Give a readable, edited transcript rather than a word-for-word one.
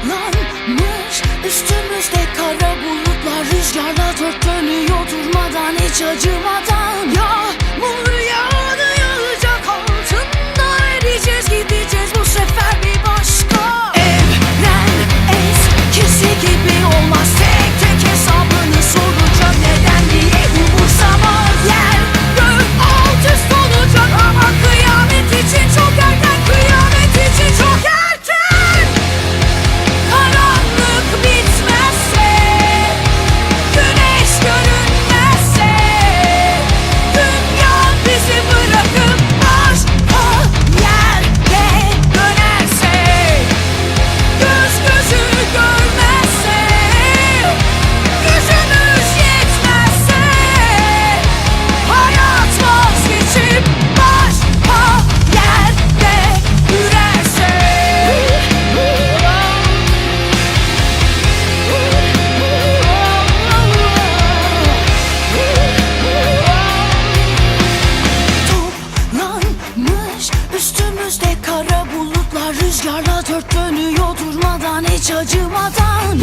Toplanmış üstümüzde kara bulutlar, rüzgarla dört dönüyor durmadan, hiç acımadan. Yağmur yağdı, yağacak, altında eriyeceğiz, gideceğiz bu sefer bir başka. Evren eskisi gibi olmaz, tek tek hesabını soracak, neden diye umursamaz. Yer gök alt üst olacak ama kıyamet için çok erken, kıyamet için çok erken. Karanlık bitmezse, güneş görünmezse, dünya bizi bırakıp başka yerde dönerse, göz gözü görmezse, gücümüz yetmezse, hayat vazgeçip başka yerde yürerse. Toplanmış üstümüzde kara bulutlar, rüzgarla dört dönüyor durmadan, hiç acımadan.